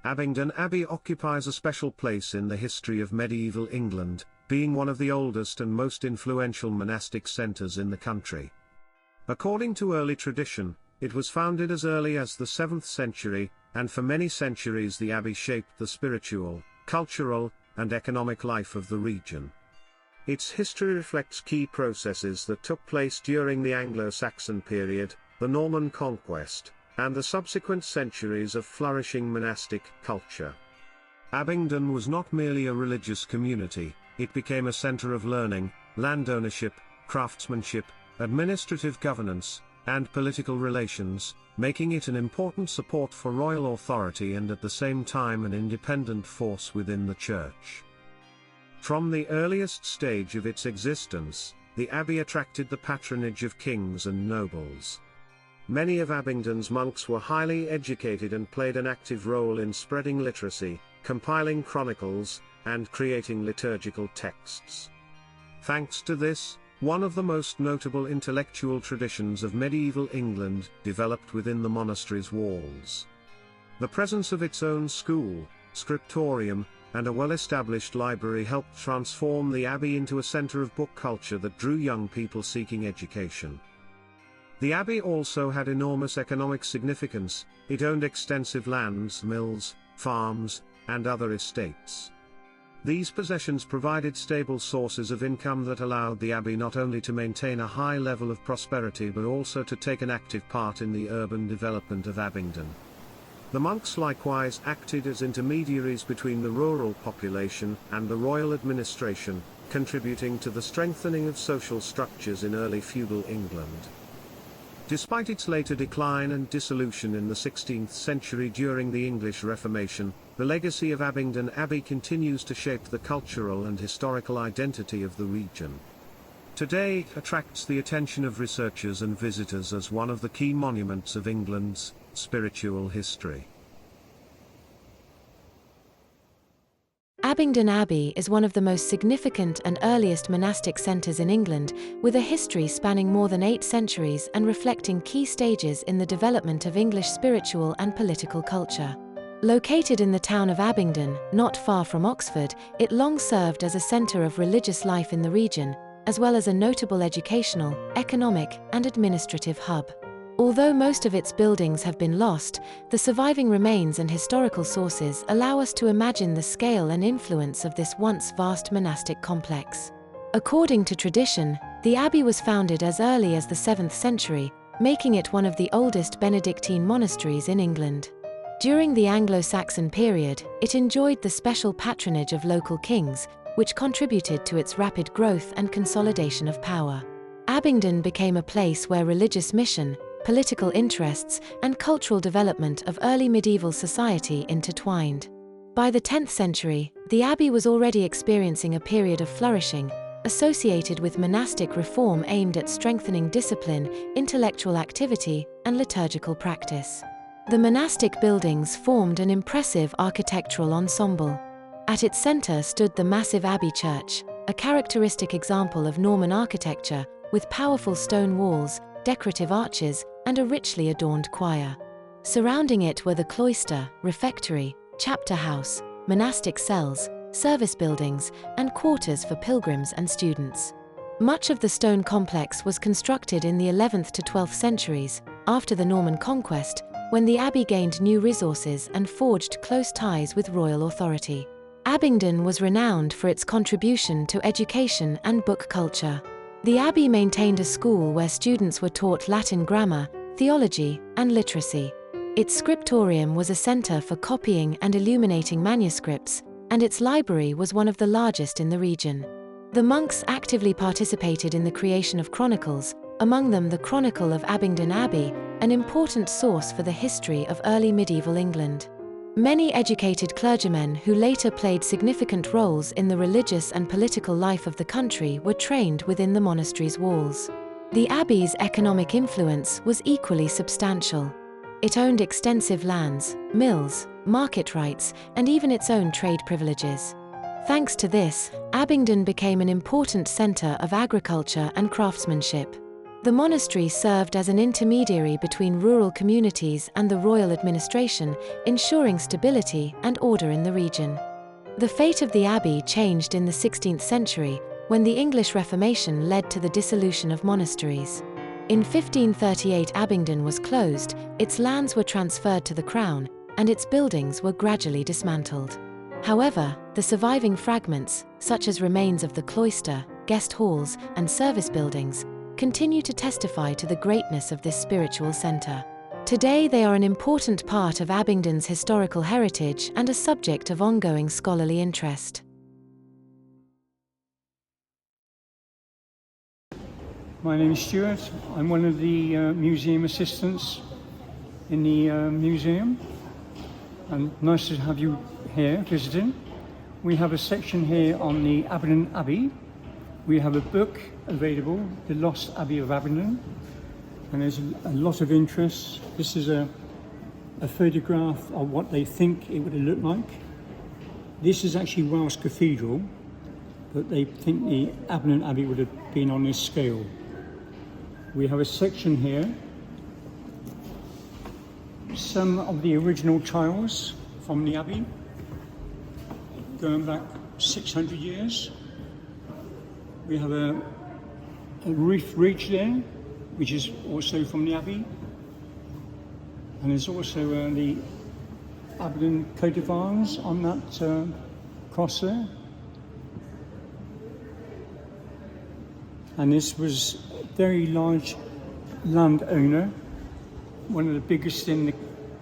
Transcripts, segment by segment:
Abingdon Abbey occupies a special place in the history of medieval England, being one of the oldest and most influential monastic centres in the country. According to early tradition, it was founded as early as the 7th century, and for many centuries the abbey shaped the spiritual, cultural, and economic life of the region. Its history reflects key processes that took place during the Anglo-Saxon period, the Norman conquest, and the subsequent centuries of flourishing monastic culture. Abingdon was not merely a religious community, it became a centre of learning, land ownership, craftsmanship, administrative governance, and political relations, making it an important support for royal authority and at the same time an independent force within the church. From the earliest stage of its existence, the abbey attracted the patronage of kings and nobles. Many of Abingdon's monks were highly educated and played an active role in spreading literacy, compiling chronicles, and creating liturgical texts. Thanks to this, one of the most notable intellectual traditions of medieval England developed within the monastery's walls. The presence of its own school, Scriptorium, and a well-established library helped transform the abbey into a centre of book culture that drew young people seeking education. The abbey also had enormous economic significance. It owned extensive lands, mills, farms, and other estates. These possessions provided stable sources of income that allowed the abbey not only to maintain a high level of prosperity but also to take an active part in the urban development of Abingdon. The monks likewise acted as intermediaries between the rural population and the royal administration, contributing to the strengthening of social structures in early feudal England. Despite its later decline and dissolution in the 16th century during the English Reformation, the legacy of Abingdon Abbey continues to shape the cultural and historical identity of the region. Today it attracts the attention of researchers and visitors as one of the key monuments of England's spiritual history. Abingdon Abbey is one of the most significant and earliest monastic centres in England, with a history spanning more than 8 centuries and reflecting key stages in the development of English spiritual and political culture. Located in the town of Abingdon, not far from Oxford, it long served as a centre of religious life in the region, as well as a notable educational, economic, and administrative hub. Although most of its buildings have been lost, the surviving remains and historical sources allow us to imagine the scale and influence of this once vast monastic complex. According to tradition, the abbey was founded as early as the 7th century, making it one of the oldest Benedictine monasteries in England. During the Anglo-Saxon period, it enjoyed the special patronage of local kings, which contributed to its rapid growth and consolidation of power. Abingdon became a place where religious mission, political interests, and cultural development of early medieval society intertwined. By the 10th century, the abbey was already experiencing a period of flourishing, associated with monastic reform aimed at strengthening discipline, intellectual activity, and liturgical practice. The monastic buildings formed an impressive architectural ensemble. At its center stood the massive abbey church, a characteristic example of Norman architecture, with powerful stone walls, decorative arches, and a richly adorned choir. Surrounding it were the cloister, refectory, chapter house, monastic cells, service buildings, and quarters for pilgrims and students. Much of the stone complex was constructed in the 11th to 12th centuries, after the Norman conquest, when the abbey gained new resources and forged close ties with royal authority. Abingdon was renowned for its contribution to education and book culture. The abbey maintained a school where students were taught Latin grammar, theology, and literacy. Its scriptorium was a center for copying and illuminating manuscripts, and its library was one of the largest in the region. The monks actively participated in the creation of chronicles, among them the Chronicle of Abingdon Abbey, an important source for the history of early medieval England. Many educated clergymen who later played significant roles in the religious and political life of the country were trained within the monastery's walls. The abbey's economic influence was equally substantial. It owned extensive lands, mills, market rights, and even its own trade privileges. Thanks to this, Abingdon became an important centre of agriculture and craftsmanship. The monastery served as an intermediary between rural communities and the royal administration, ensuring stability and order in the region. The fate of the abbey changed in the 16th century, when the English Reformation led to the dissolution of monasteries. In 1538 Abingdon was closed, its lands were transferred to the Crown, and its buildings were gradually dismantled. However, the surviving fragments, such as remains of the cloister, guest halls, and service buildings, continue to testify to the greatness of this spiritual centre. Today they are an important part of Abingdon's historical heritage and a subject of ongoing scholarly interest. My name is Stuart. I'm one of the museum assistants in the museum, and nice to have you here visiting. We have a section here on the Abingdon Abbey. We have a book available, The Lost Abbey of Abingdon, and there's a lot of interest. This is a photograph of what they think it would have looked like. This is actually Welsh Cathedral, but they think the Abingdon Abbey would have been on this scale. We have a section here, some of the original tiles from the Abbey, going back 600 years. We have a roof ridge there, which is also from the Abbey. And there's also the Abingdon coat of arms on that cross there. And this was a very large landowner, one of the biggest in the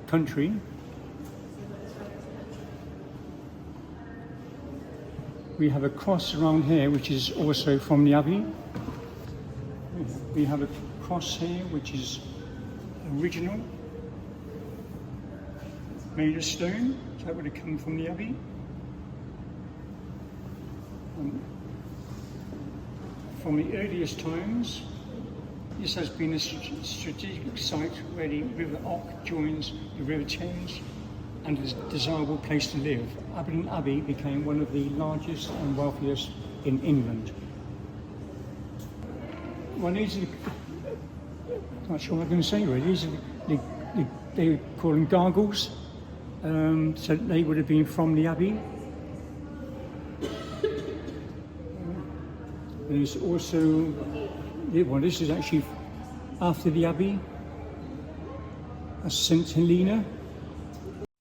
country. We have a cross around here, which is also from the Abbey. We have a cross here, which is original, made of stone. So that would have come from the Abbey. From the earliest times, this has been a strategic site where the River Ock joins the River Thames and is a desirable place to live. Abingdon Abbey became one of the largest and wealthiest in England. Well, these are I'm not sure what I'm going to say really. These are they call them gargoyles. So they would have been from the Abbey. There's also, well, this is actually after the Abbey, St. Helena.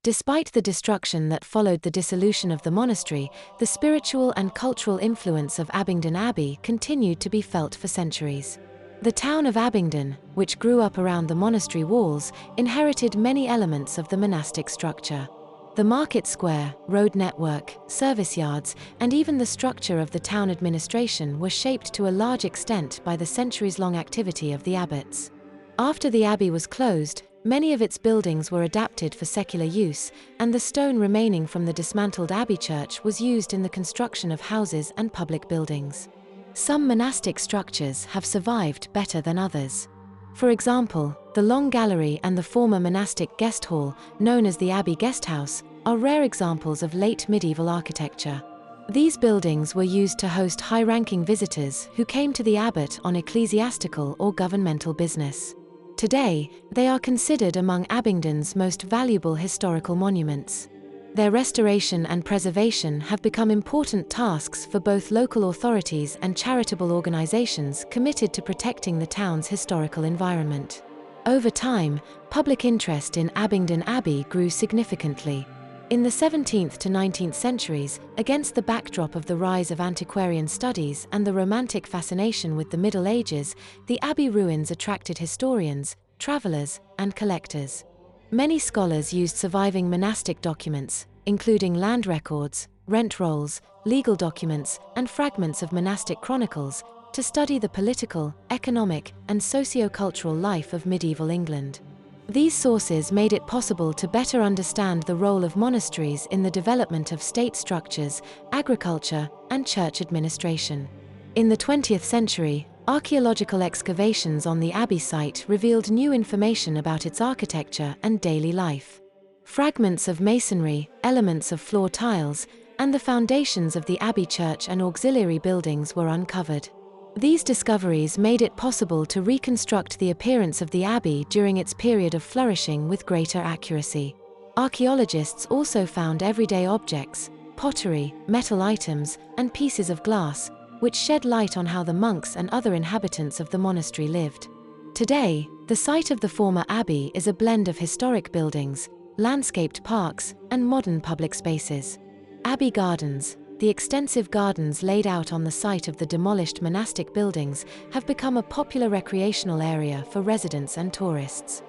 Despite the destruction that followed the dissolution of the monastery, the spiritual and cultural influence of Abingdon Abbey continued to be felt for centuries. The town of Abingdon, which grew up around the monastery walls, inherited many elements of the monastic structure. The market square, road network, service yards, and even the structure of the town administration were shaped to a large extent by the centuries-long activity of the abbots. After the abbey was closed, many of its buildings were adapted for secular use, and the stone remaining from the dismantled abbey church was used in the construction of houses and public buildings. Some monastic structures have survived better than others. For example, the Long Gallery and the former monastic guest hall, known as the Abbey Guesthouse, are rare examples of late medieval architecture. These buildings were used to host high-ranking visitors who came to the abbot on ecclesiastical or governmental business. Today, they are considered among Abingdon's most valuable historical monuments. Their restoration and preservation have become important tasks for both local authorities and charitable organizations committed to protecting the town's historical environment. Over time, public interest in Abingdon Abbey grew significantly. In the 17th to 19th centuries, against the backdrop of the rise of antiquarian studies and the romantic fascination with the Middle Ages, the abbey ruins attracted historians, travelers, and collectors. Many scholars used surviving monastic documents, including land records, rent rolls, legal documents, and fragments of monastic chronicles, to study the political, economic, and socio-cultural life of medieval England. These sources made it possible to better understand the role of monasteries in the development of state structures, agriculture, and church administration. In the 20th century, archaeological excavations on the abbey site revealed new information about its architecture and daily life. Fragments of masonry, elements of floor tiles, and the foundations of the abbey church and auxiliary buildings were uncovered. These discoveries made it possible to reconstruct the appearance of the abbey during its period of flourishing with greater accuracy. Archaeologists also found everyday objects, pottery, metal items, and pieces of glass, which shed light on how the monks and other inhabitants of the monastery lived. Today, the site of the former abbey is a blend of historic buildings, landscaped parks, and modern public spaces. Abbey Gardens, the extensive gardens laid out on the site of the demolished monastic buildings, have become a popular recreational area for residents and tourists.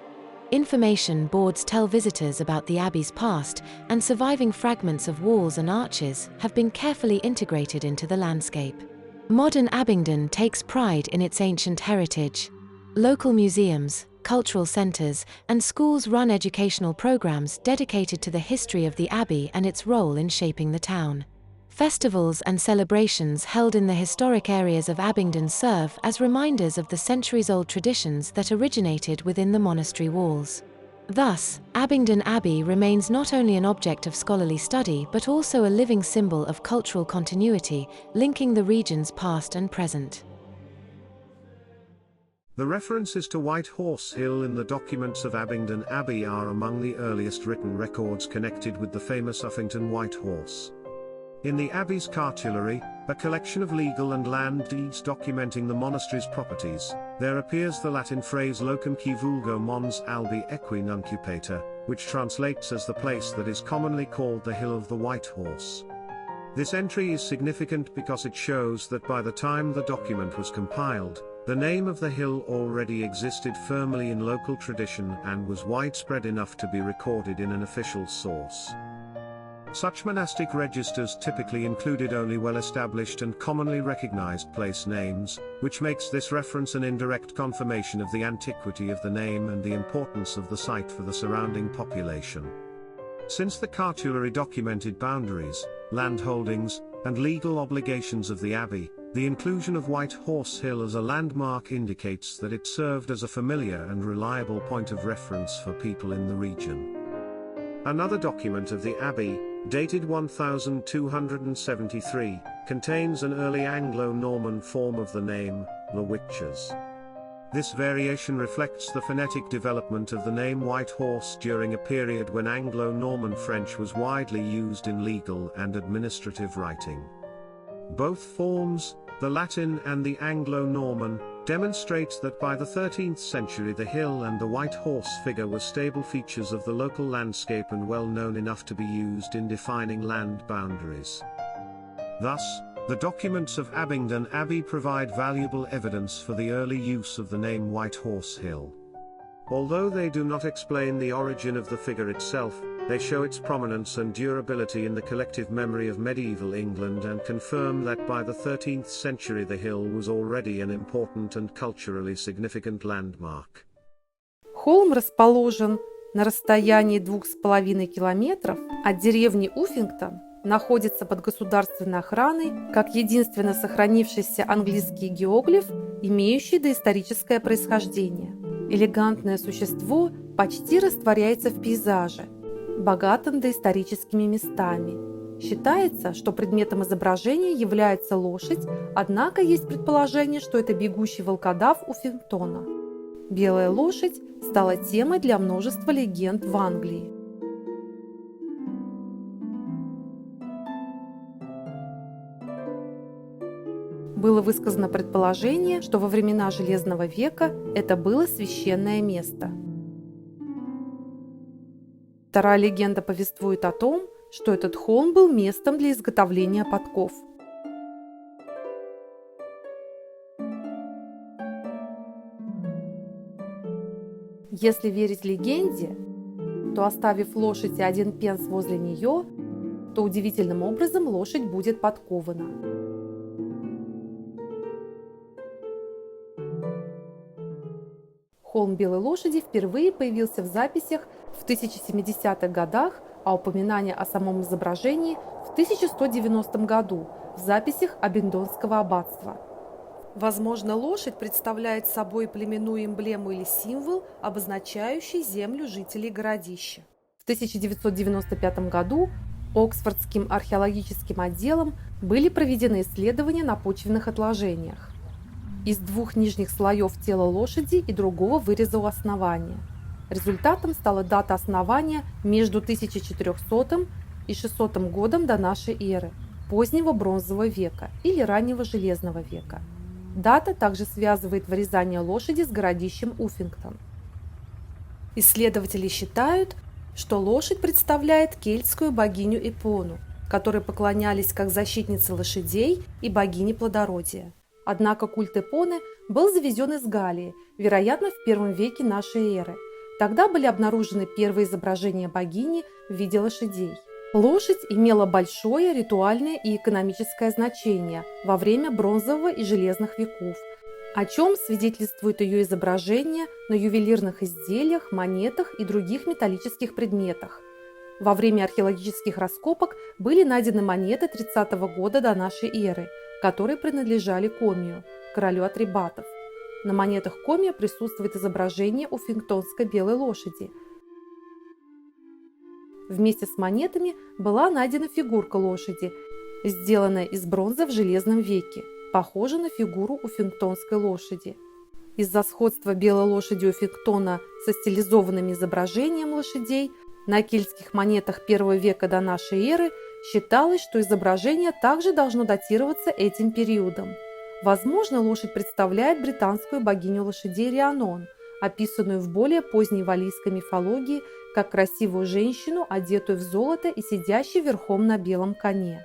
Information boards tell visitors about the abbey's past, and surviving fragments of walls and arches have been carefully integrated into the landscape. Modern Abingdon takes pride in its ancient heritage. Local museums, cultural centres, and schools run educational programs dedicated to the history of the abbey and its role in shaping the town. Festivals and celebrations held in the historic areas of Abingdon serve as reminders of the centuries-old traditions that originated within the monastery walls. Thus, Abingdon Abbey remains not only an object of scholarly study but also a living symbol of cultural continuity, linking the region's past and present. The references to White Horse Hill in the documents of Abingdon Abbey are among the earliest written records connected with the famous Uffington White Horse. In the Abbey's cartulary, a collection of legal and land deeds documenting the monastery's properties, there appears the Latin phrase locum qui vulgo mons albi equi nuncupator, which translates as the place that is commonly called the Hill of the White Horse. This entry is significant because it shows that by the time the document was compiled, the name of the hill already existed firmly in local tradition and was widespread enough to be recorded in an official source. Such monastic registers typically included only well-established and commonly recognized place names, which makes this reference an indirect confirmation of the antiquity of the name and the importance of the site for the surrounding population. Since the cartulary documented boundaries, land holdings, and legal obligations of the abbey, the inclusion of White Horse Hill as a landmark indicates that it served as a familiar and reliable point of reference for people in the region. Another document of the abbey, dated 1273, contains an early Anglo-Norman form of the name, the Witches. This variation reflects the phonetic development of the name White Horse during a period when Anglo-Norman French was widely used in legal and administrative writing. Both forms, the Latin and the Anglo-Norman, demonstrate that by the 13th century the hill and the white horse figure were stable features of the local landscape and well known enough to be used in defining land boundaries. Thus, the documents of Abingdon Abbey provide valuable evidence for the early use of the name White Horse Hill. Although they do not explain the origin of the figure itself, they show its prominence and durability in the collective memory of medieval England and confirm that by the 13th century the hill was already an important and culturally significant landmark. Холм расположен на расстоянии 2,5 километров от деревни Уффингтон, находится под государственной охраной как единственно сохранившийся английский геоглиф, имеющий доисторическое происхождение. Элегантное существо почти растворяется в пейзаже, богатым доисторическими местами. Считается, что предметом изображения является лошадь, однако есть предположение, что это бегущий волкодав Уффингтона. Белая лошадь стала темой для множества легенд в Англии. Было высказано предположение, что во времена Железного века это было священное место. Вторая легенда повествует о том, что этот холм был местом для изготовления подков. Если верить легенде, то оставив лошадь и 1 пенс возле нее, то удивительным образом лошадь будет подкована. Холм Белой лошади впервые появился в записях в 1070-х годах, а упоминание о самом изображении в 1190 году в записях Абингдонского аббатства. Возможно, лошадь представляет собой племенную эмблему или символ, обозначающий землю жителей городища. В 1995 году Оксфордским археологическим отделом были проведены исследования на почвенных отложениях. из двух нижних слоев тела лошади и другого выреза у основания. Результатом стала дата основания между 1400 и 600 годом до нашей эры, позднего бронзового века или раннего железного века. Дата также связывает вырезание лошади с городищем Уффингтон. Исследователи считают, что лошадь представляет кельтскую богиню Эпону, которой поклонялись как защитнице лошадей и богине плодородия. Однако культ Эпоны был завезен из Галлии, вероятно, в первом веке нашей эры. Тогда были обнаружены первые изображения богини в виде лошадей. Лошадь имела большое ритуальное и экономическое значение во время бронзового и железных веков, о чем свидетельствует ее изображение на ювелирных изделиях, монетах и других металлических предметах. Во время археологических раскопок были найдены монеты 30-го года до нашей эры, которые принадлежали Комию, королю атрибатов. На монетах Комия присутствует изображение уффингтонской белой лошади. Вместе с монетами была найдена фигурка лошади, сделанная из бронзы в железном веке, похожа на фигуру уффингтонской лошади. Из-за сходства белой лошади Уффингтона со стилизованным изображением лошадей на кельтских монетах первого века до нашей эры считалось, что изображение также должно датироваться этим периодом. Возможно, лошадь представляет британскую богиню лошадей Рианон, описанную в более поздней валлийской мифологии как красивую женщину, одетую в золото и сидящую верхом на белом коне.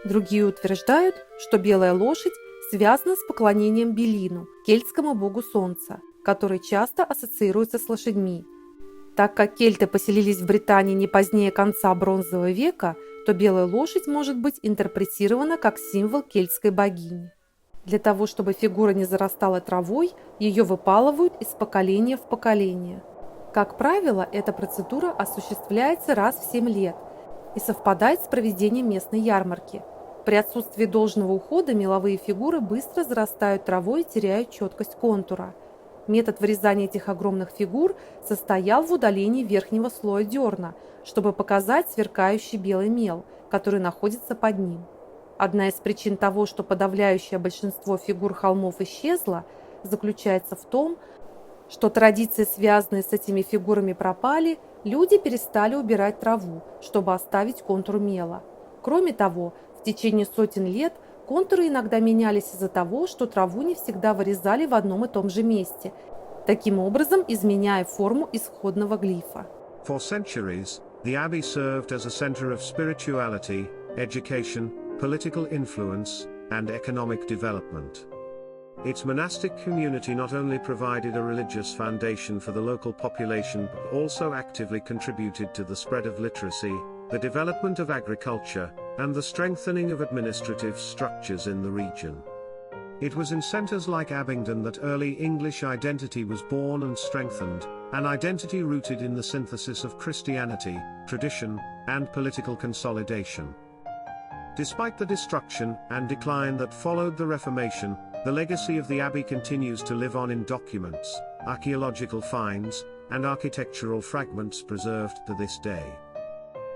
Другие утверждают, что белая лошадь связана с поклонением Белину, кельтскому богу солнца, который часто ассоциируется с лошадьми. Так как кельты поселились в Британии не позднее конца бронзового века, то белая лошадь может быть интерпретирована как символ кельтской богини. Для того, чтобы фигура не зарастала травой, ее выпалывают из поколения в поколение. Как правило, эта процедура осуществляется раз в 7 лет и совпадает с проведением местной ярмарки. При отсутствии должного ухода меловые фигуры быстро зарастают травой и теряют четкость контура. Метод вырезания этих огромных фигур состоял в удалении верхнего слоя дерна, чтобы показать сверкающий белый мел, который находится под ним. Одна из причин того, что подавляющее большинство фигур холмов исчезло, заключается в том, что традиции, связанные с этими фигурами, пропали, люди перестали убирать траву, чтобы оставить контур мела. Кроме того, в течение сотен лет контуры иногда менялись из-за того, что траву не всегда вырезали в одном и том же месте, таким образом изменяя форму исходного глифа. For centuries, the abbey served as a center of spirituality, education, political influence, and economic development. Its monastic community not only provided a religious foundation for the local population but also actively contributed to the spread of literacy, the development of agriculture, and the strengthening of administrative structures in the region. It was in centers like Abingdon that early English identity was born and strengthened, an identity rooted in the synthesis of Christianity, tradition, and political consolidation. Despite the destruction and decline that followed the Reformation, the legacy of the Abbey continues to live on in documents, archaeological finds, and architectural fragments preserved to this day.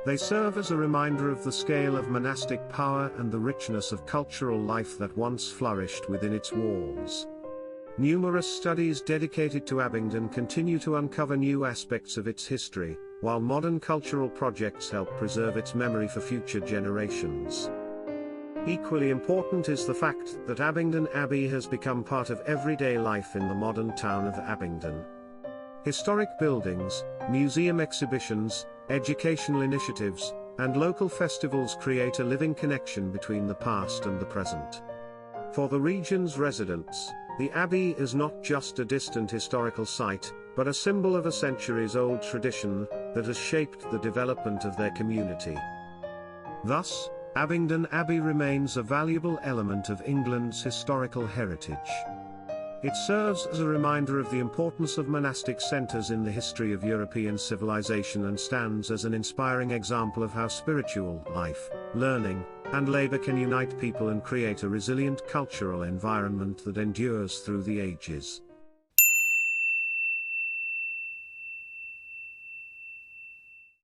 They serve as a reminder of the scale of monastic power and the richness of cultural life that once flourished within its walls. Numerous studies dedicated to Abingdon continue to uncover new aspects of its history, while modern cultural projects help preserve its memory for future generations. Equally important is the fact that Abingdon Abbey has become part of everyday life in the modern town of Abingdon. Historic buildings, museum exhibitions, educational initiatives, and local festivals create a living connection between the past and the present. For the region's residents, the Abbey is not just a distant historical site, but a symbol of a centuries-old tradition that has shaped the development of their community. Thus, Abingdon Abbey remains a valuable element of England's historical heritage. It serves as a reminder of the importance of monastic centers in the history of European civilization and stands as an inspiring example of how spiritual life, learning, and labor can unite people and create a resilient cultural environment that endures through the ages.